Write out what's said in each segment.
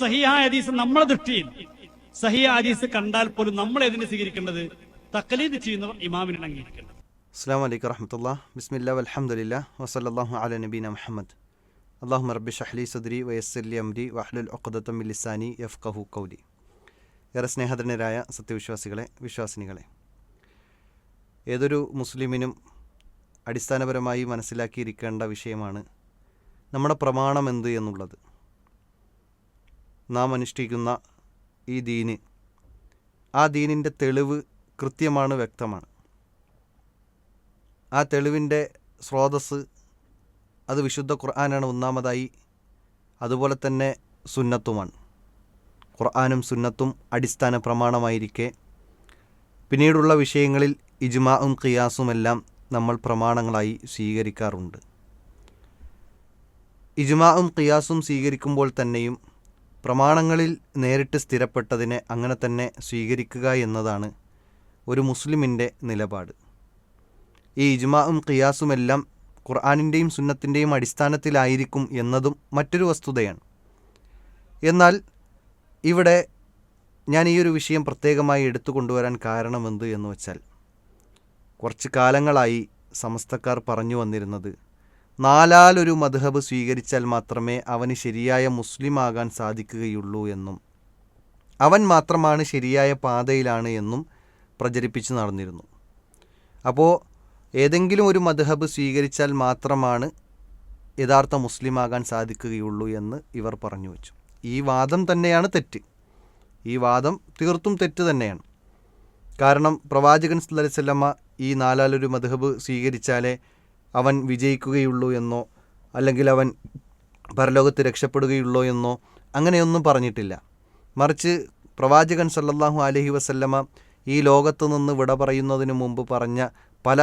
സഹിഹായ ഹദീസ് നമ്മളെ ദൃഷ്ടിയിൽ സഹിഹായ ഹദീസ് കണ്ടാൽ പോലും നമ്മൾ ഏതിനെ സ്വീകരിക്കേണ്ടത്? തഖ്ലീദ് ചെയ്യുന്നവർ ഇമാമിനെ അംഗീകരിക്കേണ്ടത്. അസ്സലാമു അലൈക്കും വറഹ്മത്തുള്ളാഹി. ബിസ്മില്ലാഹി വൽഹംദുലില്ലാഹി വസല്ലല്ലാഹു അലാ നബീന മുഹമ്മദ്. അല്ലാഹുമ്മ റബ്ബി ഇശ്റഹ് ലി സദ്രി വയസ്സിർ ലി അംരി വഹ്ലുൽ ഉഖ്ദത മിൻ ലിസാനി യഫ്ഖഹു ഖൗലി. ഏറെ സ്നേഹധന്യരായ സത്യവിശ്വാസികളെ, വിശ്വാസിനികളെ, ഏതൊരു മുസ്ലിമിനും അടിസ്ഥാനപരമായി മനസ്സിലാക്കിയിരിക്കേണ്ട വിഷയമാണ് നമ്മുടെ പ്രമാണം എന്ത് എന്നുള്ളത്. നാം അനുഷ്ഠിക്കുന്ന ഈ ദീന്, ആ ദീനിൻ്റെ തെളിവ് കൃത്യമാണ്, വ്യക്തമാണ്. ആ തെളിവിൻ്റെ സ്രോതസ്സ് അത് വിശുദ്ധ ഖുർആനാണ് ഒന്നാമതായി. അതുപോലെ തന്നെ സുന്നത്തുമാണ്. ഖുർആനും സുന്നത്തും അടിസ്ഥാന പ്രമാണമായിരിക്കെ പിന്നീടുള്ള വിഷയങ്ങളിൽ ഇജ്മാഉം ഖിയാസുമെല്ലാം നമ്മൾ പ്രമാണങ്ങളായി സ്വീകരിക്കാറുണ്ട്. ഇജ്മാഉം ഖിയാസും സ്വീകരിക്കുമ്പോൾ തന്നെയും പ്രമാണങ്ങളിൽ നേരിട്ട് സ്ഥിരപ്പെട്ടതിനെ അങ്ങനെ തന്നെ സ്വീകരിക്കുക എന്നതാണ് ഒരു മുസ്ലിമിൻ്റെ നിലപാട്. ഈ ഇജ്മാഉം ഖിയാസുമെല്ലാം ഖുർആനിൻ്റെയും സുന്നത്തിൻ്റെയും അടിസ്ഥാനത്തിലായിരിക്കും എന്നതും മറ്റൊരു വസ്തുതയാണ്. എന്നാൽ ഇവിടെ ഞാൻ ഈ ഒരു വിഷയം പ്രത്യേകമായി എടുത്തു കൊണ്ടുവരാൻ കാരണമെന്ത് എന്ന് വെച്ചാൽ, കുറച്ച് കാലങ്ങളായി സമസ്തക്കാർ പറഞ്ഞു വന്നിരുന്നത് നാലാലൊരു മദ്ഹബ് സ്വീകരിച്ചാൽ മാത്രമേ അവന് ശരിയായ മുസ്ലിമാകാൻ സാധിക്കുകയുള്ളൂ എന്നും അവൻ മാത്രമാണ് ശരിയായ പാതയിലാണ് എന്നും പ്രചരിപ്പിച്ച് നടന്നിരുന്നു. അപ്പോൾ ഏതെങ്കിലും ഒരു മദ്ഹബ് സ്വീകരിച്ചാൽ മാത്രമാണ് യഥാർത്ഥ മുസ്ലിമാകാൻ സാധിക്കുകയുള്ളൂ എന്ന് ഇവർ പറഞ്ഞു വച്ചു. ഈ വാദം തന്നെയാണ് തെറ്റ്. ഈ വാദം തീർത്തും തെറ്റ് തന്നെയാണ്. കാരണം പ്രവാചകൻ സല്ലല്ലാഹു അലൈഹി വസല്ലമ ഈ നാലാലൊരു മദ്ഹബ് സ്വീകരിച്ചാലേ അവൻ വിജയിക്കുകയുള്ളൂ എന്നോ അല്ലെങ്കിൽ അവൻ പരലോകത്ത് രക്ഷപ്പെടുകയുള്ളൂ എന്നോ അങ്ങനെയൊന്നും പറഞ്ഞിട്ടില്ല. മറിച്ച് പ്രവാചകൻ സല്ലല്ലാഹു അലൈഹി വസല്ലമ ഈ ലോകത്ത് നിന്ന് വിട പറയുന്നതിന് മുമ്പ് പറഞ്ഞ പല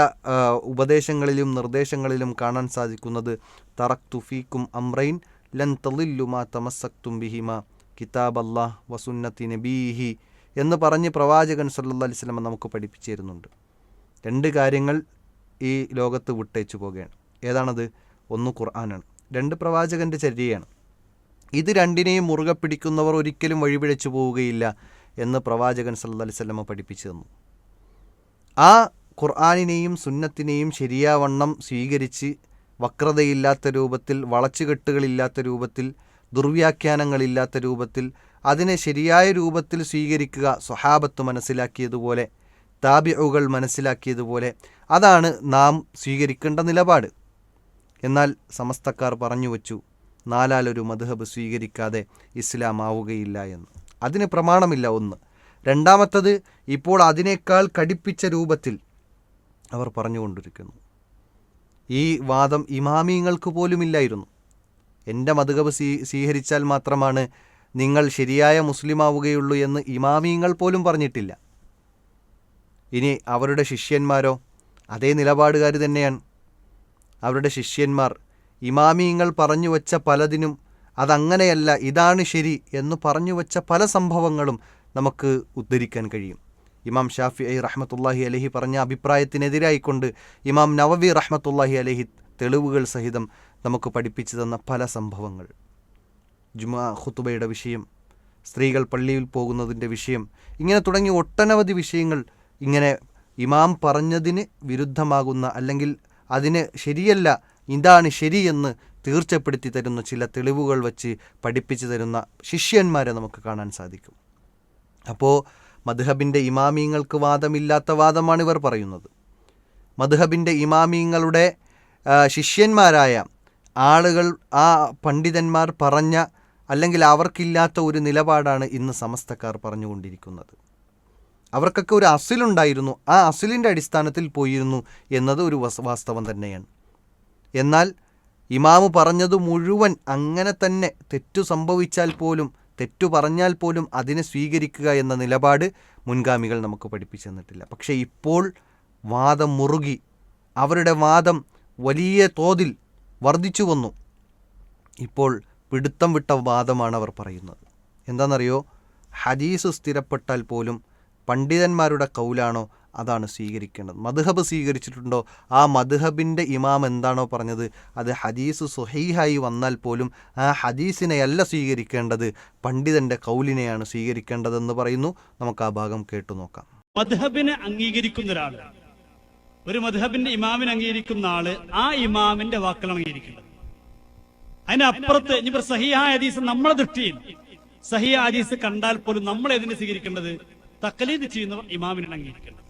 ഉപദേശങ്ങളിലും നിർദ്ദേശങ്ങളിലും കാണാൻ സാധിക്കുന്നത് തറക്തു ഫീക്കും അംറൈൻ ലൻ തളില്ലു മാ തമസ്സക്തും ബിഹിമാ കിതാബ് അല്ലാഹ് വസുന്നത്തി നബീഹി എന്ന് പറഞ്ഞ് പ്രവാചകൻ സല്ലല്ലാഹു അലൈഹി വസല്ലമ നമുക്ക് പഠിപ്പിച്ചു തരുന്നുണ്ട്. രണ്ട് കാര്യങ്ങൾ ഈ ലോകത്ത് വിട്ടേച്ചു പോകുകയാണ്. ഏതാണത്? ഒന്ന് ഖുർആനാണ്, രണ്ട് പ്രവാചകൻ്റെ ചര്യയാണ്. ഇത് രണ്ടിനെയും മുറുകെ പിടിക്കുന്നവർ ഒരിക്കലും വഴിപിഴച്ചു പോവുകയില്ല എന്ന് പ്രവാചകൻ സല്ലല്ലാഹു അലൈഹി വസല്ലമ പഠിപ്പിച്ചു തന്നു. ആ ഖുർആനിനെയും സുന്നത്തിനെയും ശരിയാവണ്ണം സ്വീകരിച്ച് വക്രതയില്ലാത്ത രൂപത്തിൽ, വളച്ചുകെട്ടുകളില്ലാത്ത രൂപത്തിൽ, ദുർവ്യാഖ്യാനങ്ങളില്ലാത്ത രൂപത്തിൽ അതിനെ ശരിയായ രൂപത്തിൽ സ്വീകരിക്കുക. സ്വഹാബത്ത് മനസ്സിലാക്കിയതുപോലെ, താബിഉകൾ മനസ്സിലാക്കിയതുപോലെ അതാണ് നാം സ്വീകരിക്കേണ്ട നിലപാട്. എന്നാൽ സമസ്തക്കാർ പറഞ്ഞു വച്ചു നാലാലൊരു മദ്ഹബ് സ്വീകരിക്കാതെ ഇസ്ലാം ആവുകയില്ല എന്ന്. അതിന് പ്രമാണമില്ല, ഒന്ന്. രണ്ടാമത്തത്, ഇപ്പോൾ അതിനേക്കാൾ കടുപ്പിച്ച രൂപത്തിൽ അവർ പറഞ്ഞുകൊണ്ടിരിക്കുന്നു. ഈ വാദം ഇമാമിങ്ങൾക്ക് പോലുമില്ലായിരുന്നു. എൻ്റെ മദ്ഹബ് സ്വീകരിച്ചാൽ മാത്രമാണ് നിങ്ങൾ ശരിയായ മുസ്ലിമാവുകയുള്ളൂ എന്ന് ഇമാമിങ്ങൾ പോലും പറഞ്ഞിട്ടില്ല. ഇനി അവരുടെ ശിഷ്യന്മാരോ അതേ നിലപാടുകാർ തന്നെയാണ്. അവരുടെ ശിഷ്യന്മാർ ഇമാമിങ്ങൾ പറഞ്ഞു വച്ച പലതിനും അതങ്ങനെയല്ല, ഇതാണ് ശരി എന്ന് പറഞ്ഞു വച്ച പല സംഭവങ്ങളും നമുക്ക് ഉദ്ധരിക്കാൻ കഴിയും. ഇമാം ഷാഫിഈ റഹ്മത്തുള്ളാഹി അലൈഹി പറഞ്ഞ അഭിപ്രായത്തിനെതിരായിക്കൊണ്ട് ഇമാം നവവി റഹ്മത്തുള്ളാഹി അലൈഹി തെളിവുകൾ സഹിതം നമുക്ക് പഠിപ്പിച്ചു തന്ന പല സംഭവങ്ങൾ. ജുമുഅ ഖുതുബയുടെ വിഷയം, സ്ത്രീകൾ പള്ളിയിൽ പോകുന്നതിൻ്റെ വിഷയം, ഇങ്ങനെ തുടങ്ങി ഒട്ടനവധി വിഷയങ്ങൾ ഇങ്ങനെ ഇമാം പറഞ്ഞതിന് വിരുദ്ധമാകുന്ന, അല്ലെങ്കിൽ അതിന് ശരിയല്ല, ഇതാണ് ശരിയെന്ന് തീർച്ചപ്പെടുത്തി തരുന്ന ചില തെളിവുകൾ വച്ച് പഠിപ്പിച്ചു തരുന്ന ശിഷ്യന്മാരെ നമുക്ക് കാണാൻ സാധിക്കും. അപ്പോൾ മദ്ഹബിൻ്റെ ഇമാമിങ്ങൾക്ക് വാദമില്ലാത്ത വാദമാണ് ഇവർ പറയുന്നത്. മദ്ഹബിൻ്റെ ഇമാമിങ്ങളുടെ ശിഷ്യന്മാരായ ആളുകൾ, ആ പണ്ഡിതന്മാർ പറഞ്ഞ അല്ലെങ്കിൽ അവർക്കില്ലാത്ത ഒരു നിലപാടാണ് ഇന്ന് സമസ്തക്കാർ പറഞ്ഞുകൊണ്ടിരിക്കുന്നത്. അവർക്കൊക്കെ ഒരു അസിലുണ്ടായിരുന്നു, ആ അസിലിൻ്റെ അടിസ്ഥാനത്തിൽ പോയിരുന്നു എന്നത് ഒരു വാസ്തവം തന്നെയാണ്. എന്നാൽ ഇമാമ് പറഞ്ഞത് മുഴുവൻ അങ്ങനെ തന്നെ, തെറ്റു സംഭവിച്ചാൽ പോലും, തെറ്റു പറഞ്ഞാൽ പോലും അതിനെ സ്വീകരിക്കുക എന്ന നിലപാട് മുൻഗാമികൾ നമുക്ക് പഠിപ്പിച്ചു തന്നിട്ടില്ല. പക്ഷേ ഇപ്പോൾ വാദം മുറുകി, അവരുടെ വാദം വലിയ തോതിൽ വർദ്ധിച്ചു വന്നു. ഇപ്പോൾ പിടുത്തം വിട്ട വാദമാണ് അവർ പറയുന്നത്. എന്താണെന്നറിയോ? ഹദീസ് സ്ഥിരപ്പെട്ടാൽ പോലും പണ്ഡിതന്മാരുടെ കൗലാണോ അതാണ് സ്വീകരിക്കേണ്ടത്. മദ്ഹബ് സ്വീകരിച്ചിട്ടുണ്ടോ, ആ മദ്ഹബിൻ്റെ ഇമാം എന്താണോ പറഞ്ഞത് അത് ഹദീസ് സ്വഹീഹായി വന്നാൽ പോലും ആ ഹദീസിനെയല്ല സ്വീകരിക്കേണ്ടത്, പണ്ഡിതൻ്റെ കൗലിനെയാണ് സ്വീകരിക്കേണ്ടതെന്ന് പറയുന്നു. നമുക്ക് ആ ഭാഗം കേട്ടു നോക്കാം. മദ്ഹബിനെ അംഗീകരിക്കുന്ന ഒരാൾ, ഒരു മദ്ഹബിന്റെ ഇമാമിനെ അംഗീകരിക്കുന്ന ആള് ആ ഇമാമിന്റെ വാക്കുകൾ അംഗീകരിക്കേണ്ടത്. അതിനപ്പുറത്ത് ഇനിയിപ്പോ സഹിഹായ ഹദീസ് നമ്മളെ ദൃഷ്ടിയിൽ സഹിഹായ ഹദീസ് കണ്ടാൽ പോലും നമ്മൾ ഏതിനെ സ്വീകരിക്കേണ്ടത്? തഖ്ലീദ് ചെയ്യുന്നവർ ഇമാമിനെ അംഗീകരിക്കേണ്ടത്.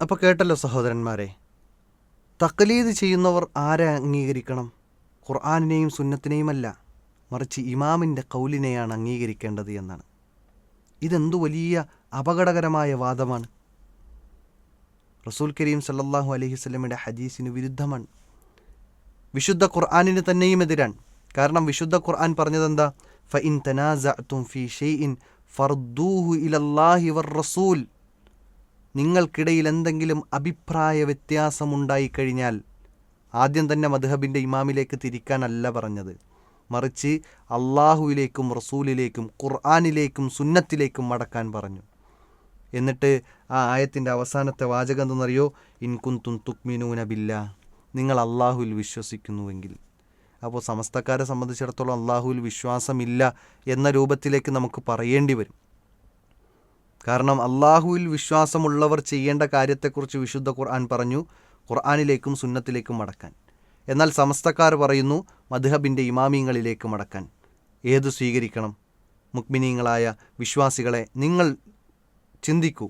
അപ്പോൾ കേട്ടല്ലോ സഹോദരന്മാരെ, തഖ്ലീദ് ചെയ്യുന്നവർ ആരെ അംഗീകരിക്കണം? ഖുർആനിനെയും സുന്നത്തിനെയുമല്ല, മറിച്ച് ഇമാമിൻ്റെ കൗലിനെയാണ് അംഗീകരിക്കേണ്ടത് എന്നാണ്. ഇതെന്തു വലിയ അപകടകരമായ വാദമാണ്. റസൂൽ കരീം സല്ലല്ലാഹു അലൈഹി വസല്ലമയുടെ ഹദീസിന് വിരുദ്ധമാണ്, വിശുദ്ധ ഖുർആനിന് തന്നെയും എതിരാണ്. കാരണം വിശുദ്ധ ഖുർആൻ പറഞ്ഞതെന്താ? ഫഇൻ തനാസഅതും ഫീ ഷൈഇൻ ഫർദൂഹു ഇലല്ലാഹി വർ-റസൂൽ. നിങ്ങൾക്കിടയിൽ എന്തെങ്കിലും അഭിപ്രായ വ്യത്യാസമുണ്ടായിക്കഴിഞ്ഞാൽ ആദ്യം തന്നെ മദ്ഹബിൻ്റെ ഇമാമിലേക്ക് തിരിക്കാനല്ല പറഞ്ഞത്, മറിച്ച് അള്ളാഹുവിലേക്കും റസൂലിലേക്കും ഖുർആനിലേക്കും സുന്നത്തിലേക്കും മടക്കാൻ പറഞ്ഞു. എന്നിട്ട് ആ ആയത്തിൻ്റെ അവസാനത്തെ വാചകം എന്തെന്നറിയോ? ഇൻ കുന്തും തുക്മിനൂന ബില്ലാ, നിങ്ങൾ അള്ളാഹുവിൽ വിശ്വസിക്കുന്നുവെങ്കിൽ. അപ്പോൾ സമസ്തക്കാരെ സംബന്ധിച്ചിടത്തോളം അള്ളാഹുവിൽ വിശ്വാസമില്ല എന്ന രൂപത്തിലേക്ക് നമുക്ക് പറയേണ്ടി വരും. കാരണം അള്ളാഹുവിൽ വിശ്വാസമുള്ളവർ ചെയ്യേണ്ട കാര്യത്തെക്കുറിച്ച് വിശുദ്ധ ഖുർആൻ പറഞ്ഞു, ഖുർആനിലേക്കും സുന്നത്തിലേക്കും മടക്കാൻ. എന്നാൽ സമസ്തക്കാർ പറയുന്നു മദ്ഹബിൻ്റെ ഇമാമിങ്ങളിലേക്ക് മടക്കാൻ. ഏതു സ്വീകരിക്കണം? മുഅ്മിനീങ്ങളായ വിശ്വാസികളെ, നിങ്ങൾ ചിന്തിക്കൂ,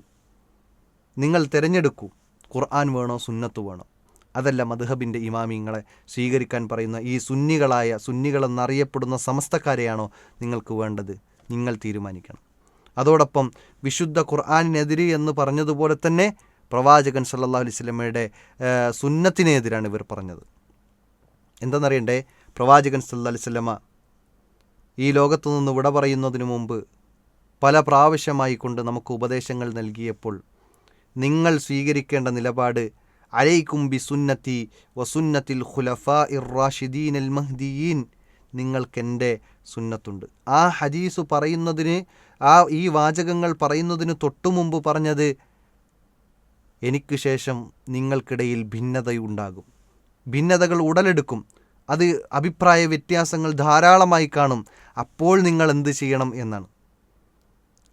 നിങ്ങൾ തിരഞ്ഞെടുക്കൂ, ഖുർആൻ വേണോ സുന്നത്ത് വേണോ? അതല്ല മദ്ഹബിൻ്റെ ഇമാമിങ്ങളെ സ്വീകരിക്കാൻ പറയുന്ന ഈ സുന്നികളെന്നറിയപ്പെടുന്ന സമസ്തക്കാരെയാണോ നിങ്ങൾക്ക് വേണ്ടത്? നിങ്ങൾ തീരുമാനിക്കണം. അതോടൊപ്പം വിശുദ്ധ ഖുർആനിനെതിരെ എന്ന് പറഞ്ഞതുപോലെ തന്നെ പ്രവാചകൻ സല്ലല്ലാഹു അലൈഹി വസല്ലമയുടെ സുന്നത്തിനെതിരാണ് ഇവർ പറഞ്ഞത്. എന്തെന്നറിയണ്ടേ? പ്രവാചകൻ സല്ലല്ലാഹു അലൈഹി വസല്ലമ ഈ ലോകത്തു നിന്ന് വിട പറയുന്നതിനു മുമ്പ് പല പ്രാവശ്യമായി കൊണ്ട് നമുക്ക് ഉപദേശങ്ങൾ നൽകിയപ്പോൾ നിങ്ങൾ സ്വീകരിക്കേണ്ട നിലപാട് അലൈക്കും ബി സുന്നത്തി വസുന്നത്തിൽ ഖുലഫാഇർ റാഷിദീൻ അൽ മഹ്ദിയീൻ, നിങ്ങൾക്കെൻ്റെ സുന്നത്തുണ്ട്. ആ ഹദീസ് പറയുന്നതിന്, ഈ വാചകങ്ങൾ പറയുന്നതിന് തൊട്ടു മുമ്പ് പറഞ്ഞത് എനിക്ക് ശേഷം നിങ്ങൾക്കിടയിൽ ഭിന്നതയുണ്ടാകും, ഭിന്നതകൾ ഉടലെടുക്കും, അത് അഭിപ്രായ വ്യത്യാസങ്ങൾ ധാരാളമായി കാണും. അപ്പോൾ നിങ്ങൾ എന്ത് ചെയ്യണം എന്നാണ്.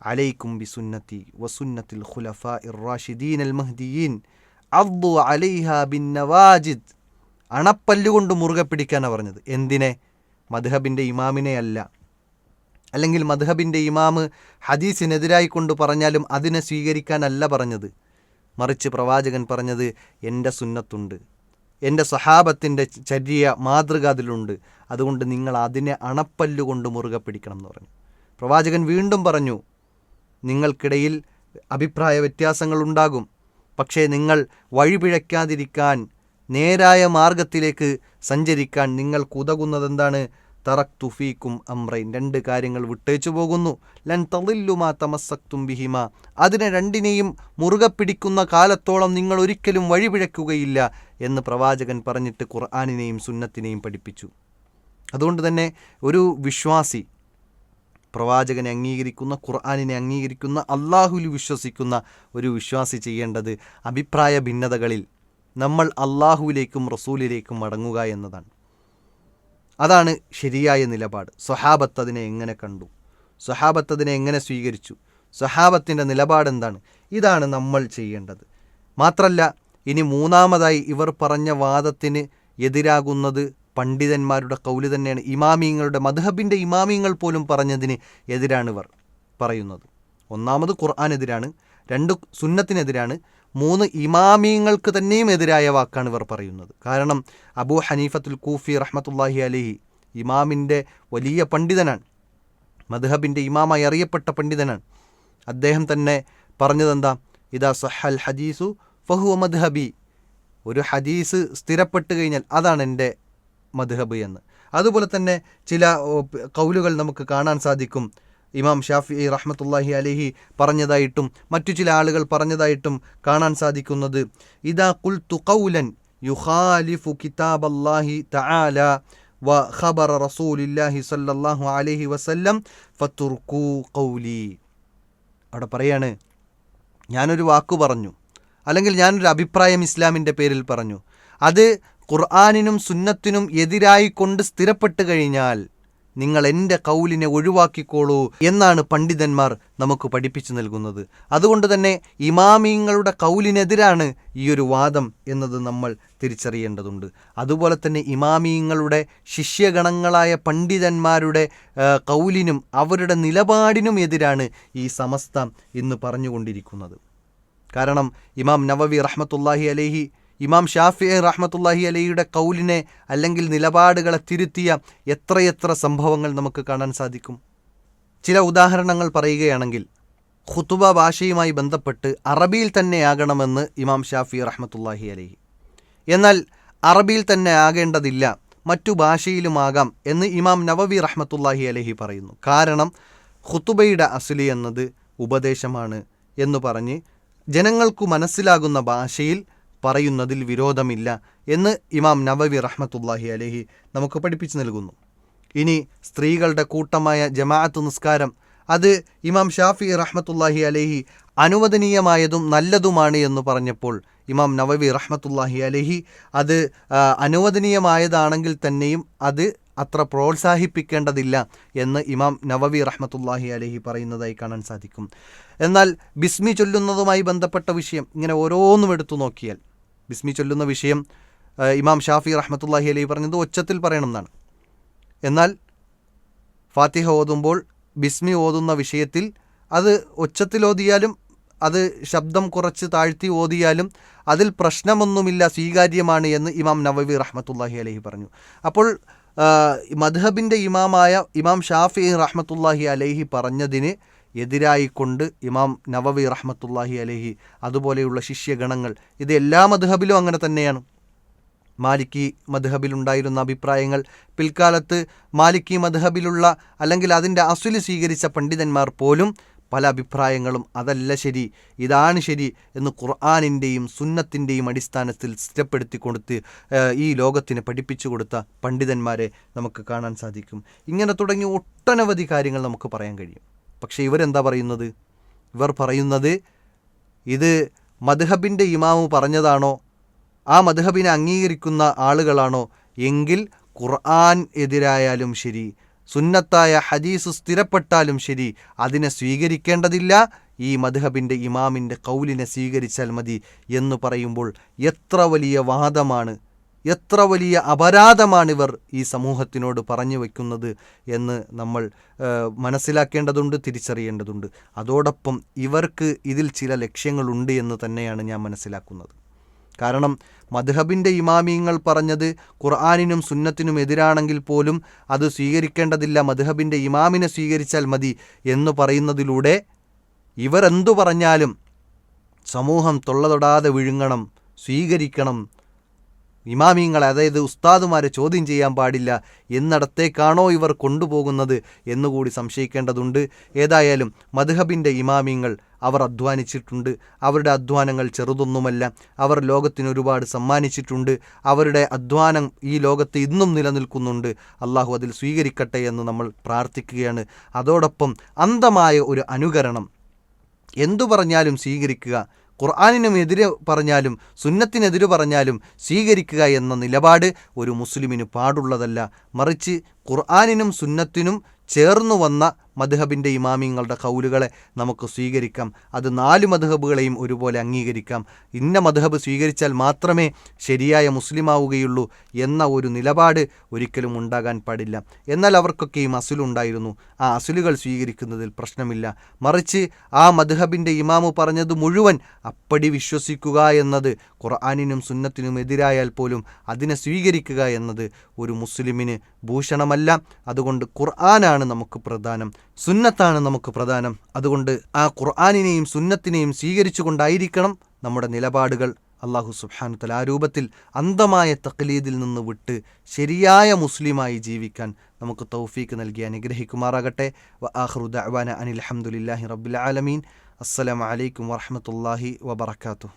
അലൈക്കും ബി സുന്നത്തി വസുന്നത്തിൽ ഖുലഫാഇർ റാഷിദീൻ അൽ മഹ്ദിയീൻ അദ്ദു അലൈഹാ ബിൻ നവാജിദ്, അണപ്പല്ലുകൊണ്ട് മുറുകെ പിടിക്കാനാണ് പറഞ്ഞത്. എന്തിനെ? മദ്ഹബിൻ്റെ ഇമാമിനെ അല്ല. അല്ലെങ്കിൽ മദ്ഹബിൻ്റെ ഇമാമ് ഹദീസിനെതിരായി കൊണ്ട് പറഞ്ഞാലും അതിനെ സ്വീകരിക്കാനല്ല പറഞ്ഞത്, മറിച്ച് പ്രവാചകൻ പറഞ്ഞത് എൻ്റെ സുന്നത്തുണ്ട്, എൻ്റെ സ്വഹാബത്തിൻ്റെ ചര്യ മാതൃക അതിലുണ്ട്, അതുകൊണ്ട് നിങ്ങൾ അതിനെ അണപ്പല്ലുകൊണ്ട് മുറുകെ പിടിക്കണം എന്ന് പറഞ്ഞു. പ്രവാചകൻ വീണ്ടും പറഞ്ഞു, നിങ്ങൾക്കിടയിൽ അഭിപ്രായ വ്യത്യാസങ്ങളുണ്ടാകും, പക്ഷേ നിങ്ങൾ വഴിപിഴയ്ക്കാതിരിക്കാൻ, നേരായ മാർഗത്തിലേക്ക് സഞ്ചരിക്കാൻ നിങ്ങൾക്ക് ഉതകുന്നതെന്താണ്? തറക്തു ഫീക്കും അംറൈൻ, രണ്ട് കാര്യങ്ങൾ വിട്ടേച്ചു പോകുന്നു. ലൻ തളില്ലു മാ തമസ്സക്തും ബിഹിമ, അതിനെ രണ്ടിനെയും മുറുകെ പിടിക്കുന്ന കാലത്തോളം നിങ്ങൾ ഒരിക്കലും വഴിപിഴയ്ക്കുകയില്ല എന്ന് പ്രവാചകൻ പറഞ്ഞിട്ട് ഖുർആനിനെയും സുന്നത്തിനെയും പഠിപ്പിച്ചു. അതുകൊണ്ട് തന്നെ ഒരു വിശ്വാസി പ്രവാചകനെ അംഗീകരിക്കുന്ന, ഖുർആനിനെ അംഗീകരിക്കുന്ന, അള്ളാഹുവിൽ വിശ്വസിക്കുന്ന ഒരു വിശ്വാസി ചെയ്യേണ്ടത് അഭിപ്രായ ഭിന്നതകളിൽ നമ്മൾ അള്ളാഹുവിലേക്കും റസൂലിലേക്കും മടങ്ങുക എന്നതാണ്. അതാണ് ശരിയായ നിലപാട്. സ്വഹാബത്ത് അതിനെ എങ്ങനെ കണ്ടു? സ്വഹാബത്ത് അതിനെ എങ്ങനെ സ്വീകരിച്ചു? സ്വഹാബത്തിൻ്റെ നിലപാടെന്താണ്? ഇതാണ് നമ്മൾ ചെയ്യേണ്ടത്. മാത്രല്ല, ഇനി മൂന്നാമതായി ഇവർ പറഞ്ഞ വാദത്തിന് എതിരാകുന്നത് പണ്ഡിതന്മാരുടെ കൗല് തന്നെയാണ്. ഇമാമിങ്ങളുടെ, മദ്ഹബിൻ്റെ ഇമാമിങ്ങൾ പോലും പറഞ്ഞതിന് എതിരാണ് ഇവർ പറയുന്നത്. ഒന്നാമത് ഖുർആനെതിരാണ്, രണ്ട് സുന്നത്തിനെതിരാണ്, മൂന്ന് ഇമാമിങ്ങൾക്ക് തന്നെയും എതിരായ വാക്കാണ് ഇവർ പറയുന്നത്. കാരണം അബൂ ഹനീഫത്തുൽ കൂഫി റഹ്മത്തുള്ളാഹി അലൈഹി ഇമാമിൻ്റെ വലിയ പണ്ഡിതനാണ്, മദ്ഹബിൻ്റെ ഇമാമായി അറിയപ്പെട്ട പണ്ഡിതനാണ്. അദ്ദേഹം തന്നെ പറഞ്ഞതെന്താ? ഇദാ സഹൽ ഹദീസു ഫഹുവ മദ്ഹബി, ഒരു ഹദീസ് സ്ഥിരപ്പെട്ട് കഴിഞ്ഞാൽ അതാണ് എൻ്റെ മദ്ഹബ് എന്ന്. അതുപോലെ തന്നെ ചില കൗലുകൾ നമുക്ക് കാണാൻ സാധിക്കും. ഇമാം ഷാഫിഈ റഹ്മത്തുള്ളാഹി അലൈഹി പറഞ്ഞതായിട്ടും മറ്റു ചില ആളുകൾ പറഞ്ഞതായിട്ടും കാണാൻ സാധിക്കുന്നത്, ഇദാ ഖുൽതു ഖൗലൻ യുഖാലിഫു കിതാബല്ലാഹി തആല വ ഖബറ റസൂലില്ലാഹി സ്വല്ലല്ലാഹു അലൈഹി വസല്ലം ഫതുർകൂ ഖൗലി. അവിടെ പറയാണ്, ഞാനൊരു വാക്കു പറഞ്ഞു, അല്ലെങ്കിൽ ഞാനൊരു അഭിപ്രായം ഇസ്ലാമിൻ്റെ പേരിൽ പറഞ്ഞു, അത് ഖുർആനിനും സുന്നത്തിനും എതിരായി കൊണ്ട് സ്ഥിരപ്പെട്ട് കഴിഞ്ഞാൽ നിങ്ങൾ എൻ്റെ കൗലിനെ ഒഴിവാക്കിക്കോളൂ എന്നാണ് പണ്ഡിതന്മാർ നമുക്ക് പഠിപ്പിച്ചു നൽകുന്നത്. അതുകൊണ്ട് തന്നെ ഇമാമിങ്ങളുടെ കൗലിനെതിരാണ് ഈ ഒരു വാദം എന്നത് നമ്മൾ തിരിച്ചറിയേണ്ടതുണ്ട്. അതുപോലെ തന്നെ ഇമാമിങ്ങളുടെ ശിഷ്യഗണങ്ങളായ പണ്ഡിതന്മാരുടെ കൗലിനും അവരുടെ നിലപാടിനും എതിരാണ് ഈ സമസ്ത ഇന്ന് പറഞ്ഞുകൊണ്ടിരിക്കുന്നത്. കാരണം ഇമാം നവവി റഹ്മത്തുള്ളാഹി അലൈഹി, ഇമാം ഷാഫിഈ റഹ്മത്തുള്ളാഹി അലൈഹിയുടെ കൗലിനെ അല്ലെങ്കിൽ നിലപാടുകളെ തിരുത്തിയ എത്രയെത്ര സംഭവങ്ങൾ നമുക്ക് കാണാൻ സാധിക്കും. ചില ഉദാഹരണങ്ങൾ പറയുകയാണെങ്കിൽ, ഖുതുബ ഭാഷയുമായി ബന്ധപ്പെട്ട് അറബിയിൽ തന്നെ ആകണമെന്ന് ഇമാം ഷാഫിഈ റഹ്മത്തുള്ളാഹി അലൈഹി, എന്നാൽ അറബിയിൽ തന്നെ ആകേണ്ടതില്ല, മറ്റു ഭാഷയിലുമാകാം എന്ന് ഇമാം നവവി റഹ്മത്തുള്ളാഹി അലൈഹി പറയുന്നു. കാരണം ഖുതുബയുടെ അസ്ലി എന്നത് ഉപദേശമാണ് എന്ന് പറഞ്ഞ് ജനങ്ങൾക്കു മനസ്സിലാകുന്ന ഭാഷയിൽ പറയുന്നതിൽ വിരോധമില്ല എന്ന് ഇമാം നവവി റഹ്മത്തുള്ളാഹി അലൈഹി നമുക്ക് പഠിപ്പിച്ചു നൽകുന്നു. ഇനി സ്ത്രീകളുടെ കൂട്ടമായ ജമാഅത്ത് നിസ്കാരം, അത് ഇമാം ഷാഫിഈ റഹ്മത്തുള്ളാഹി അലൈഹി അനുവദനീയമായതും നല്ലതുമാണ് എന്ന് പറഞ്ഞപ്പോൾ ഇമാം നവവി റഹ്മത്തുള്ളാഹി അലൈഹി അത് അനുവദനീയമായതാണെങ്കിൽ തന്നെയും അത് അത്ര പ്രോത്സാഹിപ്പിക്കേണ്ടതില്ല എന്ന് ഇമാം നവവി റഹ്മത്തുള്ളാഹി അലൈഹി പറയുന്നതായി കാണാൻ സാധിക്കും. എന്നാൽ ബിസ്മി ചൊല്ലുന്നതുമായി ബന്ധപ്പെട്ട വിഷയം ഇങ്ങനെ ഓരോന്നും എടുത്തു നോക്കിയാൽ, ബിസ്മി ചൊല്ലുന്ന വിഷയം ഇമാം ഷാഫി റഹ്മത്തുള്ളാഹി അലൈഹി പറഞ്ഞത് ഒച്ചത്തിൽ പറയണമെന്നാണ്. എന്നാൽ ഫാത്തിഹ ഓതുമ്പോൾ ബിസ്മി ഓതുന്ന വിഷയത്തിൽ അത് ഒച്ചത്തിൽ ഓതിയാലും അത് ശബ്ദം കുറച്ച് താഴ്ത്തി ഓതിയാലും അതിൽ പ്രശ്നമൊന്നുമില്ല, സ്വീകാര്യമാണ് എന്ന് ഇമാം നവവി റഹ്മത്തുള്ളാഹി അലൈഹി പറഞ്ഞു. അപ്പോൾ മദ്ഹബിൻ്റെ ഇമാമായ ഇമാം ഷാഫിഈ റഹ്മത്തുള്ളാഹി അലൈഹി പറഞ്ഞതിന് എതിരായിക്കൊണ്ട് ഇമാം നവവി റഹ്മത്തുള്ളാഹി അലൈഹി അതുപോലെയുള്ള ശിഷ്യഗണങ്ങൾ, ഇത് എല്ലാ മദ്ഹബിലും അങ്ങനെ തന്നെയാണ്. മാലിക്കി മദ്ഹബിലുണ്ടായിരുന്ന അഭിപ്രായങ്ങൾ പിൽക്കാലത്ത് മാലിക്കി മദ്ഹബിലുള്ള അല്ലെങ്കിൽ അതിൻ്റെ അസ്ലി സ്വീകരിച്ച പണ്ഡിതന്മാർ പോലും പല അഭിപ്രായങ്ങളും അതല്ല ശരി, ഇതാണ് ശരി എന്ന് ഖുർആനിൻ്റെയും സുന്നത്തിൻ്റെയും അടിസ്ഥാനത്തിൽ സ്ഥിരപ്പെടുത്തി കൊടുത്ത് ഈ ലോകത്തിന് പഠിപ്പിച്ചു കൊടുത്ത പണ്ഡിതന്മാരെ നമുക്ക് കാണാൻ സാധിക്കും. ഇങ്ങനെ തുടങ്ങി ഒട്ടനവധി കാര്യങ്ങൾ നമുക്ക് പറയാൻ കഴിയും. പക്ഷേ ഇവരെന്താ പറയുന്നത്? ഇവർ പറയുന്നത് ഇത് മദ്ഹബിൻ്റെ ഇമാമ് പറഞ്ഞതാണോ, ആ മദ്ഹബിനെ അംഗീകരിക്കുന്ന ആളുകളാണോ എങ്കിൽ ഖുർആൻ എതിരായാലും ശരി, സുന്നത്തായ ഹദീസ് സ്ഥിരപ്പെട്ടാലും ശരി, അതിനെ സ്വീകരിക്കേണ്ടതില്ല, ഈ മദ്ഹബിൻ്റെ ഇമാമിൻ്റെ കൗലിനെ സ്വീകരിച്ചാൽ മതി എന്ന് പറയുമ്പോൾ എത്ര വലിയ വാദമാണ്, എത്ര വലിയ അപരാധമാണിവർ ഈ സമൂഹത്തിനോട് പറഞ്ഞു വയ്ക്കുന്നത് എന്ന് നമ്മൾ മനസ്സിലാക്കേണ്ടതുണ്ട്, തിരിച്ചറിയേണ്ടതുണ്ട്. അതോടൊപ്പം ഇവർക്ക് ഇതിൽ ചില ലക്ഷ്യങ്ങളുണ്ട് എന്ന് തന്നെയാണ് ഞാൻ മനസ്സിലാക്കുന്നത്. കാരണം മദ്ഹബിൻ്റെ ഇമാമിയങ്ങൾ പറഞ്ഞത് ഖുർആനിനും സുന്നത്തിനും എതിരാണെങ്കിൽ പോലും അത് സ്വീകരിക്കേണ്ടതില്ല, മദ്ഹബിൻ്റെ ഇമാമിനെ സ്വീകരിച്ചാൽ മതി എന്ന് പറയുന്നതിലൂടെ ഇവരെന്തു പറഞ്ഞാലും സമൂഹം തൊള്ളതൊടാതെ വിഴുങ്ങണം, സ്വീകരിക്കണം, ഇമാമിയങ്ങളെ അതായത് ഉസ്താദുമാരെ ചോദ്യം ചെയ്യാൻ പാടില്ല എന്നിടത്തേക്കാണോ ഇവർ കൊണ്ടുപോകുന്നത് എന്നുകൂടി സംശയിക്കേണ്ടതുണ്ട്. ഏതായാലും മദ്ഹബിൻ്റെ ഇമാമിയങ്ങൾ അവർ അധ്വാനിച്ചിട്ടുണ്ട്, അവരുടെ അധ്വാനങ്ങൾ ചെറുതൊന്നുമല്ല, അവർ ലോകത്തിന് ഒരുപാട് സമ്മാനിച്ചിട്ടുണ്ട്, അവരുടെ അധ്വാനം ഈ ലോകത്ത് ഇന്നും നിലനിൽക്കുന്നുണ്ട്. അള്ളാഹു അതിൽ സ്വീകരിക്കട്ടെ എന്ന് നമ്മൾ പ്രാർത്ഥിക്കുകയാണ്. അതോടൊപ്പം അന്ധമായ ഒരു അനുകരണം, എന്തു പറഞ്ഞാലും സ്വീകരിക്കുക, ഖുർആനിനും എതിരെ പറഞ്ഞാലും സുന്നത്തിനെതിരെ പറഞ്ഞാലും സ്വീകരിക്കുക എന്ന നിലപാട് ഒരു മുസ്ലിമിന് പാടുള്ളതല്ല. മറിച്ച് ഖുർആനിനും സുന്നത്തിനും ചേർന്നു വന്ന മദ്ഹബിൻ്റെ ഇമാമിങ്ങളുടെ കൗലുകളെ നമുക്ക് സ്വീകരിക്കാം. അത് 4 മദ്ഹബുകളെയും ഒരുപോലെ അംഗീകരിക്കാം. ഇന്ന മദ്ഹബ് സ്വീകരിച്ചാൽ മാത്രമേ ശരിയായ മുസ്ലിമാവുകയുള്ളൂ എന്ന ഒരു നിലപാട് ഒരിക്കലും ഉണ്ടാകാൻ പാടില്ല. എന്നാൽ അവർക്കൊക്കെയും അസുലുണ്ടായിരുന്നു, ആ അസുലുകൾ സ്വീകരിക്കുന്നതിൽ പ്രശ്നമില്ല. മറിച്ച് ആ മദ്ഹബിൻ്റെ ഇമാമ് പറഞ്ഞത് മുഴുവൻ അപ്പടി വിശ്വസിക്കുക എന്നത്, ഖുർആനിനും സുന്നത്തിനും എതിരായാൽ പോലും അതിനെ സ്വീകരിക്കുക എന്നത് ഒരു മുസ്ലിമിന് ഭൂഷണമല്ല. അതുകൊണ്ട് ഖുർആനാണ് നമുക്ക് പ്രധാനം, സുന്നത്താണ് നമുക്ക് പ്രധാനം. അതുകൊണ്ട് ആ ഖുർആനിനെയും സുന്നത്തിനെയും സ്വീകരിച്ചുകൊണ്ടായിരിക്കണം നമ്മുടെ നിലപാടുകൾ. അല്ലാഹു സുബ്ഹാനഹു വതആല ആ രൂപത്തിൽ അന്ധമായ തഖ്ലീദിൽ നിന്ന് വിട്ട് ശരിയായ മുസ്ലിമായി ജീവിക്കാൻ നമുക്ക് തൗഫീക്ക് നൽകി അനുഗ്രഹിക്കുമാറാകട്ടെ. വ ആഖിറു ദഅ്വാന അനിൽ ഹംദുലില്ലാഹി റബ്ബിൽ ആലമീൻ. അസ്സലാമു അലൈക്കും വറഹ്മത്തുള്ളാഹി വബറകാതുഹു.